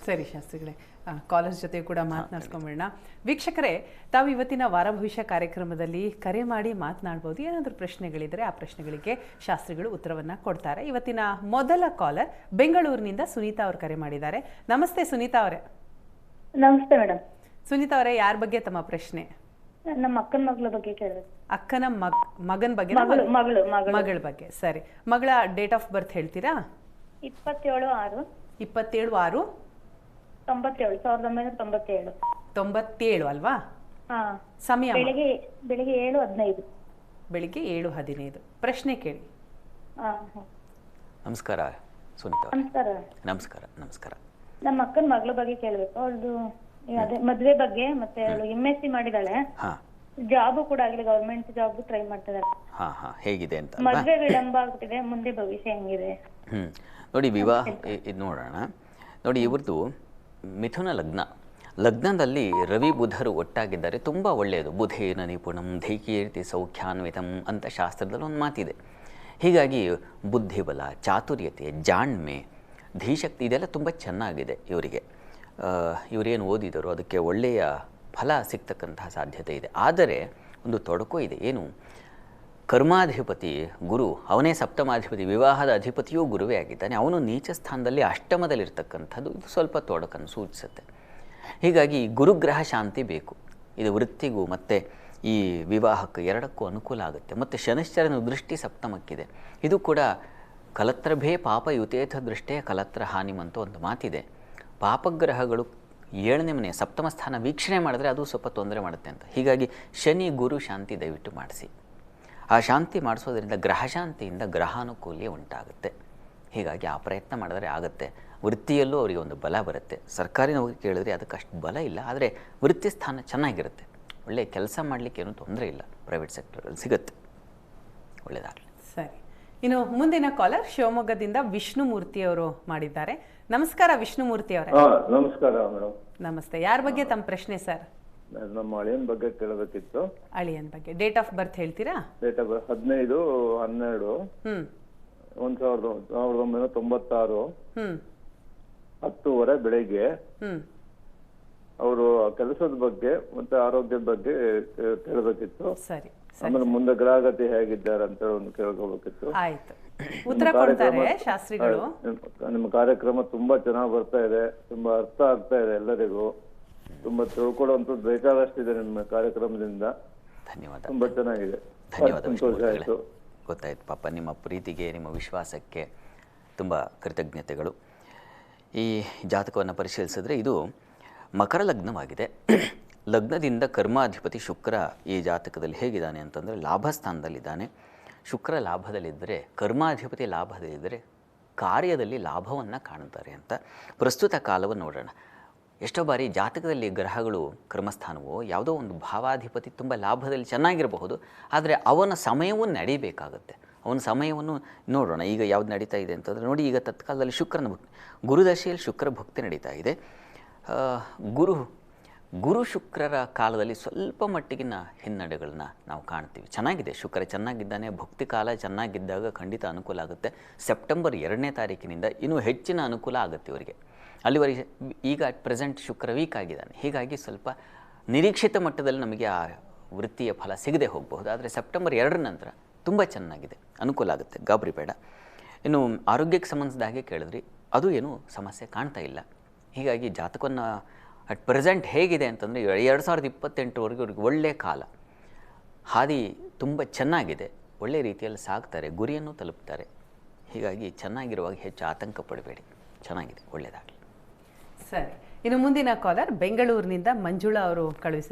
ಸರಿ ಶಾಸ್ತ್ರಿಗಳೇ, ಕಾಲರ್ಸ್ ಜೊತೆ ಕೂಡ ಮಾತನಾಡ್ಸ್ಕೊಂಬಿಡೋಣ. ವೀಕ್ಷಕರೇ, ತಾವು ಇವತ್ತಿನ ವಾರ ಭವಿಷ್ಯ ಕಾರ್ಯಕ್ರಮದಲ್ಲಿ ಕರೆ ಮಾಡಿ ಮಾತನಾಡ್ಬೋದು. ಏನಾದರೂ ಪ್ರಶ್ನೆಗಳಿದ್ದರೆ ಆ ಪ್ರಶ್ನೆಗಳಿಗೆ ಶಾಸ್ತ್ರಿಗಳು ಉತ್ತರವನ್ನು ಕೊಡ್ತಾರೆ. ಇವತ್ತಿನ ಮೊದಲ ಕಾಲರ್ ಬೆಂಗಳೂರಿನಿಂದ ಸುನೀತಾ ಅವರು ಕರೆ ಮಾಡಿದ್ದಾರೆ. ನಮಸ್ತೆ ಸುನೀತಾ ಅವರೇ. ನಮಸ್ತೆ ಮೇಡಮ್. ಸುನೀತಾ ಅವರೇ, ಯಾರ ಬಗ್ಗೆ ತಮ್ಮ ಪ್ರಶ್ನೆ? ನಮ್ಮ ಅಕ್ಕನ ಮಗಳ ಬಗ್ಗೆ ಕೇಳಬೇಕು. ಅಕ್ಕನ ಮಗನ ಬಗ್ಗೆ? ಮಗಳ ಬಗ್ಗೆ. ಸರಿ, ಮಗಳ ಡೇಟ್ ಆಫ್ ಬರ್ತ್ ಹೇಳ್ತೀರಾ? 27/6. 27/6. 1997. 97 ಅಲ್ವಾ? ಸಮಯ ಬೆಳಿಗ್ಗೆ 7:15. ಬೆಳಿಗ್ಗೆ 7:15. ಪ್ರಶ್ನೆ ಕೇಳಿ. ನಮಸ್ಕಾರ ಸುನೀತಾ. ನಮಸ್ಕಾರ. ನಮಸ್ಕಾರ. ನಮಸ್ಕಾರ. ನಮ್ಮ ಅಕ್ಕನ ಮಗಳ ಬಗ್ಗೆ ಕೇಳಬೇಕು. ಅವಳದು ಅದೇ ಮದ್ವೆ ಬಗ್ಗೆ, ಮತ್ತೆ ಅವಳು MSc ಮಾಡಿದಾಳೆ. ಜಾಬ್ ಕೂಡ ಆಗಿದೆ, ಗವರ್ಮೆಂಟ್ ಜಾಬ್ ಟ್ರೈ ಮಾಡ್ತಿದ್ದಾಳೆ. ಹೇಗಿದೆ ಅಂತ ಮದ್ವೆ ವಿಳಂಬ ಆಗ್ಬಿಟ್ಟಿದೆ, ಮುಂದೆ ಭವಿಷ್ಯ ಹೆಂಗಿದೆ? ನೋಡಿ, ವಿವಾಹ ಇದು ನೋಡೋಣ. ನೋಡಿ, ಇವ್ರದ್ದು ಮಿಥುನ ಲಗ್ನದಲ್ಲಿ ರವಿ ಬುಧರು ಒಟ್ಟಾಗಿದ್ದಾರೆ. ತುಂಬ ಒಳ್ಳೆಯದು. ಬುಧೇನ ನಿಪುಣಂ ಧೈಕೀರ್ತಿ ಸೌಖ್ಯಾನ್ವಿತಂ ಅಂತ ಶಾಸ್ತ್ರದಲ್ಲಿ ಒಂದು ಮಾತಿದೆ. ಹೀಗಾಗಿ ಬುದ್ಧಿಬಲ, ಚಾತುರ್ಯತೆ, ಜಾಣ್ಮೆ, ಧೀಶಕ್ತಿ ಇದೆಲ್ಲ ತುಂಬ ಚೆನ್ನಾಗಿದೆ ಇವರಿಗೆ. ಇವರೇನು ಓದಿದರು ಅದಕ್ಕೆ ಒಳ್ಳೆಯ ಫಲ ಸಿಗ್ತಕ್ಕಂತಹ ಸಾಧ್ಯತೆ ಇದೆ. ಆದರೆ ಒಂದು ತೊಡಕು ಇದೆ. ಏನು? ಕರ್ಮಾಧಿಪತಿ ಗುರು, ಅವನೇ ಸಪ್ತಮಾಧಿಪತಿ, ವಿವಾಹದ ಅಧಿಪತಿಯೂ ಗುರುವೇ ಆಗಿದ್ದಾನೆ. ಅವನು ನೀಚ ಸ್ಥಾನದಲ್ಲಿ ಅಷ್ಟಮದಲ್ಲಿರ್ತಕ್ಕಂಥದ್ದು. ಇದು ಸ್ವಲ್ಪ ತೊಡಕನ್ನು ಸೂಚಿಸುತ್ತೆ. ಹೀಗಾಗಿ ಗುರುಗ್ರಹ ಶಾಂತಿ ಬೇಕು. ಇದು ವೃತ್ತಿಗೂ ಮತ್ತು ಈ ವಿವಾಹಕ್ಕೆ ಎರಡಕ್ಕೂ ಅನುಕೂಲ ಆಗುತ್ತೆ. ಮತ್ತು ಶನಿಶ್ಚರನ ದೃಷ್ಟಿ ಸಪ್ತಮಕ್ಕಿದೆ. ಇದು ಕೂಡ ಕಲತ್ರಭೇ ಪಾಪ ಯುತೇಥ ದೃಷ್ಟೇ ಕಲತ್ರ ಹಾನಿಮಂತ ಒಂದು ಮಾತಿದೆ. ಪಾಪಗ್ರಹಗಳು 7ನೇ ಮನೆ ಸಪ್ತಮ ಸ್ಥಾನ ವೀಕ್ಷಣೆ ಮಾಡಿದ್ರೆ ಅದು ಸ್ವಲ್ಪ ತೊಂದರೆ ಮಾಡುತ್ತೆ ಅಂತ. ಹೀಗಾಗಿ ಶನಿ ಗುರು ಶಾಂತಿ ದಯವಿಟ್ಟು ಮಾಡಿಸಿ. ಆ ಶಾಂತಿ ಮಾಡಿಸೋದ್ರಿಂದ ಗ್ರಹಶಾಂತಿಯಿಂದ ಗ್ರಹಾನುಕೂಲ್ಯ ಉಂಟಾಗುತ್ತೆ. ಹೀಗಾಗಿ ಆ ಪ್ರಯತ್ನ ಮಾಡಿದ್ರೆ ಆಗುತ್ತೆ. ವೃತ್ತಿಯಲ್ಲೂ ಅವರಿಗೆ ಒಂದು ಬಲ ಬರುತ್ತೆ. ಸರ್ಕಾರಿ ನೌಕರಿ ಕೇಳಿದ್ರೆ ಅದಕ್ಕೆ ಅಷ್ಟು ಬಲ ಇಲ್ಲ, ಆದರೆ ವೃತ್ತಿ ಸ್ಥಾನ ಚೆನ್ನಾಗಿರುತ್ತೆ. ಒಳ್ಳೆಯ ಕೆಲಸ ಮಾಡಲಿಕ್ಕೆ ಏನೂ ತೊಂದರೆ ಇಲ್ಲ. ಪ್ರೈವೇಟ್ ಸೆಕ್ಟರಲ್ಲಿ ಸಿಗುತ್ತೆ. ಒಳ್ಳೆಯದಾಗಲಿ. ಸರಿ, ಇನ್ನು ಮುಂದಿನ ಕಾಲರ್ ಶಿವಮೊಗ್ಗದಿಂದ ವಿಷ್ಣುಮೂರ್ತಿ ಅವರು ಮಾಡಿದ್ದಾರೆ. ನಮಸ್ಕಾರ ವಿಷ್ಣುಮೂರ್ತಿ ಅವರೇ. ನಮಸ್ಕಾರ ಮೇಡಮ್. ನಮಸ್ತೆ. ಯಾರ ಬಗ್ಗೆ ತಮ್ಮ ಪ್ರಶ್ನೆ ಸರ್? ನಮ್ಮ ಅಳಿಯನ್ ಬಗ್ಗೆ ಕೇಳಬೇಕಿತ್ತು. ಅಳಿಯನ್ ಬಗ್ಗೆ. ಡೇಟ್ ಆಫ್ ಬರ್ತ್ ಹೇಳ್ತೀರಾ? Date of birth 15/12. 1996. 10:00 ಬೆಳಿಗ್ಗೆ. ಅವರು ಕೆಲಸದ ಬಗ್ಗೆ ಮತ್ತೆ ಆರೋಗ್ಯದ ಬಗ್ಗೆ ಕೇಳಬೇಕಿತ್ತು. ಸರಿ. ಆಮೇಲೆ ಮುಂದೆ ಗ್ರಹಗತಿ ಹೇಗಿದ್ದಾರೆ ಅಂತ ಒಂದು ಕೇಳ್ಕೋಬೇಕಿತ್ತು. ಆಯ್ತು, ಉತ್ತರ ಕೊಡ್ತಾರೆ ಶಾಸ್ತ್ರಿಗಳು. ನಿಮ್ಮ ಕಾರ್ಯಕ್ರಮ ತುಂಬಾ ಚೆನ್ನಾಗಿ ಬರ್ತಾ ಇದೆ, ತುಂಬಾ ಅರ್ಥ ಆಗ್ತಾ ಇದೆ ಎಲ್ಲರಿಗೂ. ತುಂಬಾ ತಿಳ್ಕೊಳ್ಳುವಂಥದ್ದು ಬೇಕಾದಷ್ಟಿದೆ ನಿಮ್ಮ ಕಾರ್ಯಕ್ರಮದಿಂದ. ಧನ್ಯವಾದ. ತುಂಬಾ ಚೆನ್ನಾಗಿದೆ. ಧನ್ಯವಾದ. ಸಂತೋಷ ಆಯಿತು. ಗೊತ್ತಾಯ್ತು ಪಾಪ, ನಿಮ್ಮ ಪ್ರೀತಿಗೆ ನಿಮ್ಮ ವಿಶ್ವಾಸಕ್ಕೆ ತುಂಬ ಕೃತಜ್ಞತೆಗಳು. ಈ ಜಾತಕವನ್ನು ಪರಿಶೀಲಿಸಿದ್ರೆ ಇದು ಮಕರ ಲಗ್ನವಾಗಿದೆ. ಲಗ್ನದಿಂದ ಕರ್ಮಾಧಿಪತಿ ಶುಕ್ರ ಈ ಜಾತಕದಲ್ಲಿ ಹೇಗಿದ್ದಾನೆ ಅಂತಂದರೆ ಲಾಭಸ್ಥಾನದಲ್ಲಿದ್ದಾನೆ. ಶುಕ್ರ ಲಾಭದಲ್ಲಿದ್ದರೆ, ಕರ್ಮಾಧಿಪತಿ ಲಾಭದಲ್ಲಿದ್ದರೆ ಕಾರ್ಯದಲ್ಲಿ ಲಾಭವನ್ನು ಕಾಣುತ್ತಾರೆ ಅಂತ. ಪ್ರಸ್ತುತ ಕಾಲವನ್ನು ನೋಡೋಣ. ಎಷ್ಟೋ ಬಾರಿ ಜಾತಕದಲ್ಲಿ ಗ್ರಹಗಳು ಕರ್ಮಸ್ಥಾನವೋ ಯಾವುದೋ ಒಂದು ಭಾವಾಧಿಪತಿ ತುಂಬ ಲಾಭದಲ್ಲಿ ಚೆನ್ನಾಗಿರಬಹುದು, ಆದರೆ ಅವನ ಸಮಯವೂ ನಡೀಬೇಕಾಗುತ್ತೆ. ಅವನ ಸಮಯವನ್ನು ನೋಡೋಣ. ಈಗ ಯಾವ್ದು ನಡೀತಾ ಇದೆ ಅಂತಂದರೆ ನೋಡಿ, ಈಗ ತತ್ಕಾಲದಲ್ಲಿ ಶುಕ್ರನ ಭಕ್ತಿ, ಗುರುದಶೆಯಲ್ಲಿ ಶುಕ್ರ ಭಕ್ತಿ ನಡೀತಾ ಇದೆ. ಗುರು ಶುಕ್ರರ ಕಾಲದಲ್ಲಿ ಸ್ವಲ್ಪ ಮಟ್ಟಿಗಿನ ಹಿನ್ನಡೆಗಳನ್ನ ನಾವು ಕಾಣ್ತೀವಿ. ಚೆನ್ನಾಗಿದೆ, ಶುಕ್ರ ಚೆನ್ನಾಗಿದ್ದಾನೆ. ಭಕ್ತಿ ಕಾಲ ಚೆನ್ನಾಗಿದ್ದಾಗ ಖಂಡಿತ ಅನುಕೂಲ ಆಗುತ್ತೆ. ಸೆಪ್ಟೆಂಬರ್ 2ನೇ ತಾರೀಕಿನಿಂದ ಇನ್ನೂ ಹೆಚ್ಚಿನ ಅನುಕೂಲ ಆಗುತ್ತೆ ಇವರಿಗೆ. ಅಲ್ಲಿವರೆಗೆ ಈಗ ಅಟ್ ಪ್ರೆಸೆಂಟ್ ಶುಕ್ರ ವೀಕ್ ಆಗಿದ್ದಾನೆ. ಹೀಗಾಗಿ ಸ್ವಲ್ಪ ನಿರೀಕ್ಷಿತ ಮಟ್ಟದಲ್ಲಿ ನಮಗೆ ಆ ವೃತ್ತಿಯ ಫಲ ಸಿಗದೆ ಹೋಗಬಹುದು. ಆದರೆ ಸೆಪ್ಟೆಂಬರ್ 2ರ ನಂತರ ತುಂಬ ಚೆನ್ನಾಗಿದೆ, ಅನುಕೂಲ ಆಗುತ್ತೆ. ಗಾಬರಿ ಬೇಡ. ಇನ್ನು ಆರೋಗ್ಯಕ್ಕೆ ಸಂಬಂಧಿಸಿದ ಹಾಗೆ ಕೇಳಿದ್ರಿ, ಅದು ಏನೂ ಸಮಸ್ಯೆ ಕಾಣ್ತಾ ಇಲ್ಲ. ಹೀಗಾಗಿ ಜಾತಕವನ್ನು ಅಟ್ ಪ್ರೆಸೆಂಟ್ ಹೇಗಿದೆ ಅಂತಂದರೆ 2028ವರೆಗೂ ಅವ್ರಿಗೆ ಒಳ್ಳೆಯ ಕಾಲ. ಹಾದಿ ತುಂಬ ಚೆನ್ನಾಗಿದೆ. ಒಳ್ಳೆಯ ರೀತಿಯಲ್ಲಿ ಸಾಗ್ತಾರೆ, ಗುರಿಯನ್ನು ತಲುಪ್ತಾರೆ. ಹೀಗಾಗಿ ಚೆನ್ನಾಗಿರುವಾಗ ಹೆಚ್ಚು ಆತಂಕ ಪಡಬೇಡಿ. ಚೆನ್ನಾಗಿದೆ, ಒಳ್ಳೆಯದಾಗಲಿ. ಸರಿ, ಇನ್ನು ಮುಂದಿನ ಕಾಲರ್ ಬೆಂಗಳೂರಿನಿಂದ ಮಂಜುಳಾ ಅವರು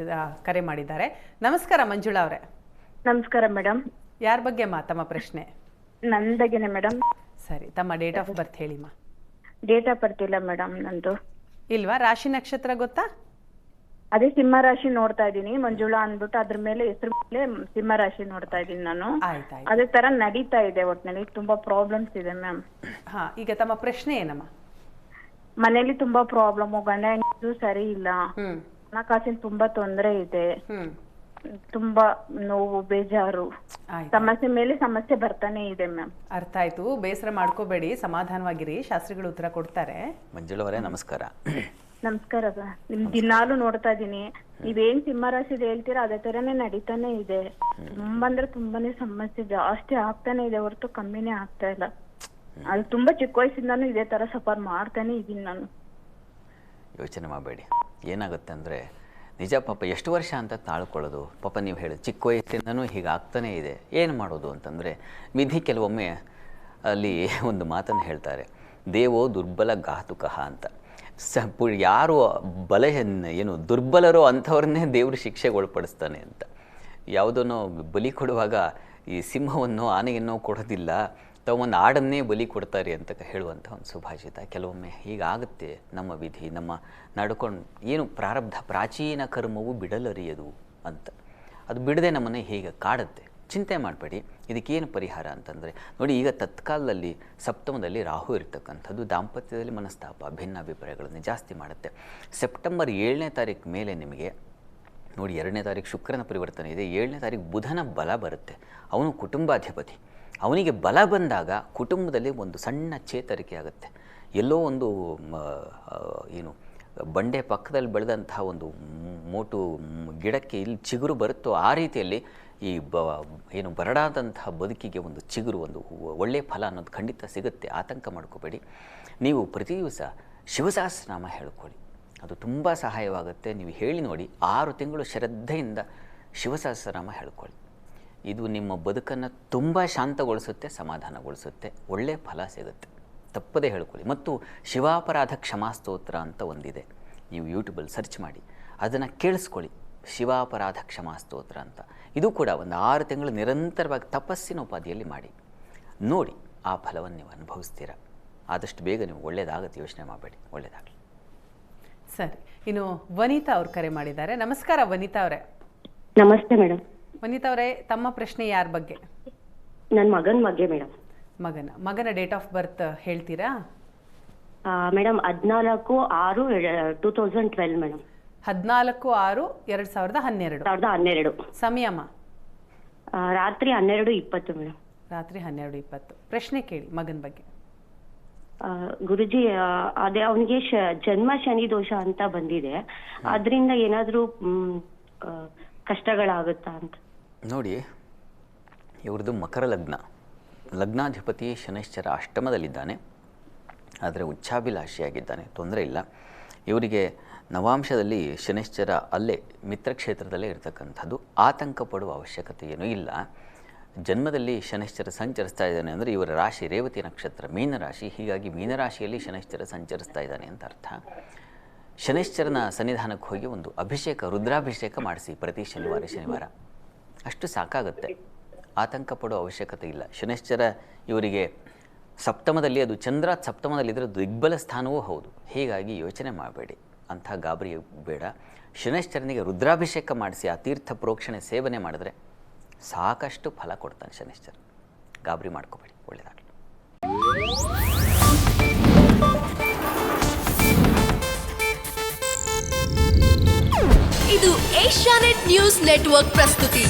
ಕರೆ ಮಾಡಿದ್ದಾರೆ. ನಮಸ್ಕಾರ ಮಂಜುಳಾ ಅವರೇ. ನಮಸ್ಕಾರ ಮೇಡಮ್. ಯಾರ ಬಗ್ಗೆ ತಮ್ಮ ಪ್ರಶ್ನೆ? ನಂದಾಗೇನೆ ಮೇಡಮ್. ಸರಿ, ತಮ್ಮ ಡೇಟ್ ಆಫ್ ಬರ್ತ್ ಹೇಳಿಮ್ಮ. ಡೇಟ್ ಆಫ್ ಬರ್ತ್ ಇಲ್ಲ ಮೇಡಮ್ ನಂದು. ಇಲ್ವಾ? ರಾಶಿ ನಕ್ಷತ್ರ ಗೊತ್ತಾ? ಅದೇ ಸಿಂಹ ರಾಶಿ ನೋಡ್ತಾ ಇದ್ದೀನಿ, ಮಂಜುಳಾ ಅಂದ್ಬಿಟ್ಟು ಅದ್ರ ಮೇಲೆ ಹೆಸರು ಮೇಲೆ ಸಿಂಹ ರಾಶಿ ನೋಡ್ತಾ ಇದ್ದೀನಿ ನಾನು. ಅದೇ ತರ ನಡೀತಾ ಇದೆ. ಒಟ್ನಲ್ಲಿ ತುಂಬಾ ಪ್ರಾಬ್ಲಮ್ಸ್ ಇದೆ ಮ್ಯಾಮ್. ಈಗ ತಮ್ಮ ಪ್ರಶ್ನೆ ಏನಮ್ಮ? ಮನೇಲಿ ತುಂಬಾ ಪ್ರಾಬ್ಲಮ್, ಗಂಡ ಹೆಂಡತಿಗೂ ಸರಿ ಇಲ್ಲ, ಹಣಕಾಸಿನ ತುಂಬಾ ತೊಂದರೆ ಇದೆ. ತುಂಬಾ ನೋವು ಬೇಜಾರು ಆಯ್ತು, ಸಮಸ್ಯೆ ಮೇಲೆ ಸಮಸ್ಯೆ ಬರ್ತಾನೆ ಇದೆ ಮ್ಯಾಮ್. ಅರ್ಥ ಆಯ್ತು. ಬೇಸರ ಮಾಡ್ಕೋಬೇಡಿ, ಸಮಾಧಾನವಾಗಿರಿ, ಶಾಸ್ತ್ರಿಗಳು ಉತ್ತರ ಕೊಡ್ತಾರೆ. ಮಂಜುಳ ಅವರೇ ನಮಸ್ಕಾರ. ನಮಸ್ಕಾರ ಸರ್. ನಿಮ್ ದಿನಾಲು ನೋಡ್ತಾ ಇದೀನಿ, ನೀವೇನ್ ಸಿಂಹರಾಶಿದ್ ಹೇಳ್ತೀರಾ ಅದೇ ತರನೇ ನಡೀತಾನೆ ಇದೆ. ತುಂಬಾ ಅಂದ್ರೆ ತುಂಬಾನೇ ಸಮಸ್ಯೆ ಜಾಸ್ತಿ ಆಗ್ತಾನೆ ಇದೆ ಹೊರತು ಕಮ್ಮಿನೇ ಆಗ್ತಾ ಇಲ್ಲ. ಅದು ತುಂಬಾ ಚಿಕ್ಕ ವಯಸ್ಸಿಂದಾನು ಇದೇ ತರ ಸಫರ್ ಮಾಡ್ತಾನೆ ಇದೀನಿ ನಾನು. ಯೋಚನೆ ಮಾಡಬೇಡಿ, ಏನಾಗುತ್ತೆ ಅಂದರೆ ನಿಜ ಪಾಪ ಎಷ್ಟು ವರ್ಷ ಅಂತ ತಾಳ್ಕೊಳ್ಳೋದು. ಪಾಪ ನೀವು ಹೇಳಿ ಚಿಕ್ಕ ವಯಸ್ಸಿಂದನೂ ಹೀಗೆ ಆಗ್ತಾನೇ ಇದೆ, ಏನು ಮಾಡೋದು ಅಂತಂದರೆ ವಿಧಿ ಕೆಲವೊಮ್ಮೆ ಅಲ್ಲಿ ಒಂದು ಮಾತನ್ನು ಹೇಳ್ತಾರೆ, ದೇವೋ ದುರ್ಬಲ ಘಾತುಕಃ ಅಂತ. ಯಾರು ಏನು ದುರ್ಬಲರೋ ಅಂಥವ್ರನ್ನೇ ದೇವರು ಶಿಕ್ಷೆಗೆ ಒಳಪಡಿಸ್ತಾನೆ ಅಂತ. ಯಾವುದನ್ನೋ ಬಲಿ ಕೊಡುವಾಗ ಈ ಸಿಂಹವನ್ನು ಆನೆಯನ್ನೋ ಕೊಡೋದಿಲ್ಲ, ತಾವು ಒಂದು ಆಡನ್ನೇ ಬಲಿ ಕೊಡ್ತಾರೆ ಅಂತ ಹೇಳುವಂಥ ಒಂದು ಸುಭಾಷಿತ. ಕೆಲವೊಮ್ಮೆ ಹೀಗಾಗುತ್ತೆ ನಮ್ಮ ವಿಧಿ, ನಮ್ಮ ನಡ್ಕೊಂಡು ಏನು ಪ್ರಾರಬ್ಧ, ಪ್ರಾಚೀನ ಕರ್ಮವು ಬಿಡಲರಿಯದು ಅಂತ. ಅದು ಬಿಡದೆ ನಮ್ಮನ್ನು ಹೀಗೆ ಕಾಡುತ್ತೆ. ಚಿಂತೆ ಮಾಡಬೇಡಿ. ಇದಕ್ಕೇನು ಪರಿಹಾರ ಅಂತಂದರೆ ನೋಡಿ, ಈಗ ತತ್ಕಾಲದಲ್ಲಿ ಸಪ್ತಮದಲ್ಲಿ ರಾಹು ಇರ್ತಕ್ಕಂಥದ್ದು ದಾಂಪತ್ಯದಲ್ಲಿ ಮನಸ್ತಾಪ, ಭಿನ್ನಾಭಿಪ್ರಾಯಗಳನ್ನು ಜಾಸ್ತಿ ಮಾಡುತ್ತೆ. ಸೆಪ್ಟೆಂಬರ್ 7ನೇ ತಾರೀಕು ಮೇಲೆ ನಿಮಗೆ ನೋಡಿ, 2ನೇ ತಾರೀಕು ಶುಕ್ರನ ಪರಿವರ್ತನೆ ಇದೆ, 7ನೇ ತಾರೀಕು ಬುಧನ ಬಲ ಬರುತ್ತೆ. ಅವನು ಕುಟುಂಬಾಧಿಪತಿ. ಅವನಿಗೆ ಬಲ ಬಂದಾಗ ಕುಟುಂಬದಲ್ಲಿ ಒಂದು ಸಣ್ಣ ಚೇತರಿಕೆ ಆಗುತ್ತೆ. ಎಲ್ಲೋ ಒಂದು ಏನು ಬಂಡೆ ಪಕ್ಕದಲ್ಲಿ ಬೆಳೆದಂತಹ ಒಂದು ಮೋಟು ಗಿಡಕ್ಕೆ ಇಲ್ಲಿ ಚಿಗುರು ಬರುತ್ತೋ ಆ ರೀತಿಯಲ್ಲಿ ಈ ಏನು ಬರಡಾದಂತಹ ಬದುಕಿಗೆ ಒಂದು ಚಿಗುರು, ಒಂದು ಒಳ್ಳೆಯ ಫಲ ಅನ್ನೋದು ಖಂಡಿತ ಸಿಗುತ್ತೆ. ಆತಂಕ ಮಾಡ್ಕೋಬೇಡಿ. ನೀವು ಪ್ರತಿ ದಿವಸ ಶಿವಸಹಸ್ರನಾಮ ಹೇಳ್ಕೊಳ್ಳಿ, ಅದು ತುಂಬ ಸಹಾಯವಾಗುತ್ತೆ. ನೀವು ಹೇಳಿ ನೋಡಿ, 6 ತಿಂಗಳು ಶ್ರದ್ಧೆಯಿಂದ ಶಿವಸಹಸ್ರನಾಮ ಹೇಳ್ಕೊಳ್ಳಿ. ಇದು ನಿಮ್ಮ ಬದುಕನ್ನು ತುಂಬ ಶಾಂತಗೊಳಿಸುತ್ತೆ, ಸಮಾಧಾನಗೊಳಿಸುತ್ತೆ, ಒಳ್ಳೆಯ ಫಲ ಸಿಗುತ್ತೆ. ತಪ್ಪದೇ ಹೇಳ್ಕೊಳ್ಳಿ. ಮತ್ತು ಶಿವಾಪರಾಧ ಕ್ಷಮಾಸ್ತೋತ್ರ ಅಂತ ಒಂದಿದೆ, ನೀವು ಯೂಟ್ಯೂಬಲ್ಲಿ ಸರ್ಚ್ ಮಾಡಿ ಅದನ್ನು ಕೇಳಿಸ್ಕೊಳ್ಳಿ. ಶಿವಾಪರಾಧ ಕ್ಷಮಾಸ್ತೋತ್ರ ಅಂತ. ಇದು ಕೂಡ ಒಂದು 6 ತಿಂಗಳು ನಿರಂತರವಾಗಿ ತಪಸ್ಸಿನ ಉಪಾಧಿಯಲ್ಲಿ ಮಾಡಿ ನೋಡಿ, ಆ ಫಲವನ್ನು ನೀವು ಅನುಭವಿಸ್ತೀರ. ಆದಷ್ಟು ಬೇಗ ನೀವು ಒಳ್ಳೆಯದಾಗುತ್ತೆ, ಯೋಚನೆ ಮಾಡಬೇಡಿ, ಒಳ್ಳೆಯದಾಗಲಿ. ಸರಿ, ಇನ್ನು ವನಿತಾ ಅವ್ರು ಕರೆ ಮಾಡಿದ್ದಾರೆ. ನಮಸ್ಕಾರ ವನಿತಾ ಅವರೇ. ನಮಸ್ತೆ ಮೇಡಮ್. ವನಿತಾ ಅವರೇ, ತಮ್ಮ ಪ್ರಶ್ನೆ ಯಾರ ಬಗ್ಗೆ? ನನ್ನ ಮಗನ ಬಗ್ಗೆ ಮೇಡಮ್. ಮಗನ ಡೇಟ್ ಆಫ್ ಬರ್ತ್ ಹೇಳ್ತೀರಾ ಮೇಡಮ್? 14/6/2012 ಮೇಡಮ್. 14/6/2012. ಸಮಯಮ್ಮ? ರಾತ್ರಿ 12:20 ಮೇಡಮ್. ರಾತ್ರಿ 12:20. ಪ್ರಶ್ನೆ ಕೇಳಿ ಮಗನ ಬಗ್ಗೆ. ಗುರುಜಿ, ಅದೇ ಅವನಿಗೆ ಜನ್ಮ ಶನಿ ದೋಷ ಅಂತ ಬಂದಿದೆ, ಅದರಿಂದ ಏನಾದರೂ ಕಷ್ಟಗಳಾಗುತ್ತಾ ಅಂತ. ನೋಡಿ, ಇವ್ರದ್ದು ಮಕರ ಲಗ್ನ, ಲಗ್ನಾಧಿಪತಿ ಶನೈಶ್ಚರ ಅಷ್ಟಮದಲ್ಲಿದ್ದಾನೆ, ಆದರೆ ಉಚ್ಚಾಭಿಲಾಷಿಯಾಗಿದ್ದಾನೆ, ತೊಂದರೆ ಇಲ್ಲ. ಇವರಿಗೆ ನವಾಂಶದಲ್ಲಿ ಶನೈಶ್ಚರ ಅಲ್ಲೇ ಮಿತ್ರಕ್ಷೇತ್ರದಲ್ಲೇ ಇರತಕ್ಕಂಥದ್ದು. ಆತಂಕ ಪಡುವ ಅವಶ್ಯಕತೆ ಏನೂ ಇಲ್ಲ. ಜನ್ಮದಲ್ಲಿ ಶನೈಶ್ಚರ ಸಂಚರಿಸ್ತಾ ಇದ್ದಾನೆ ಅಂದರೆ ಇವರ ರಾಶಿ ರೇವತಿ ನಕ್ಷತ್ರ, ಮೀನರಾಶಿ. ಹೀಗಾಗಿ ಮೀನರಾಶಿಯಲ್ಲಿ ಶನೈಶ್ಚರ ಸಂಚರಿಸ್ತಾ ಇದ್ದಾನೆ ಅಂತ ಅರ್ಥ. ಶನೈಶ್ಚರನ ಸನ್ನಿಧಾನಕ್ಕೆ ಹೋಗಿ ಒಂದು ಅಭಿಷೇಕ, ರುದ್ರಾಭಿಷೇಕ ಮಾಡಿಸಿ ಪ್ರತಿ ಶನಿವಾರ. ಅಷ್ಟು ಸಾಕಾಗುತ್ತೆ, ಆತಂಕ ಪಡೋ ಅವಶ್ಯಕತೆ ಇಲ್ಲ. ಶನೈಶ್ಚರ ಇವರಿಗೆ ಸಪ್ತಮದಲ್ಲಿ, ಅದು ಚಂದ್ರ ಸಪ್ತಮದಲ್ಲಿದ್ದರೆ ದಿಗ್ಬಲ ಸ್ಥಾನವೂ ಹೌದು. ಹೀಗಾಗಿ ಯೋಚನೆ ಮಾಡಬೇಡಿ, ಅಂಥ ಗಾಬರಿ ಬೇಡ. ಶನೈಶ್ಚರನಿಗೆ ರುದ್ರಾಭಿಷೇಕ ಮಾಡಿಸಿ ಆ ತೀರ್ಥ ಪ್ರೋಕ್ಷಣೆ ಸೇವನೆ ಮಾಡಿದ್ರೆ ಸಾಕಷ್ಟು ಫಲ ಕೊಡ್ತಾನೆ ಶನೈಶ್ಚರ. ಗಾಬರಿ ಮಾಡ್ಕೋಬೇಡಿ, ಒಳ್ಳೆಯದಾಗಲಿ. ಇದು ಏಷ್ಯಾನೆಟ್ ನ್ಯೂಸ್ ನೆಟ್ವರ್ಕ್ ಪ್ರಸ್ತುತಿ.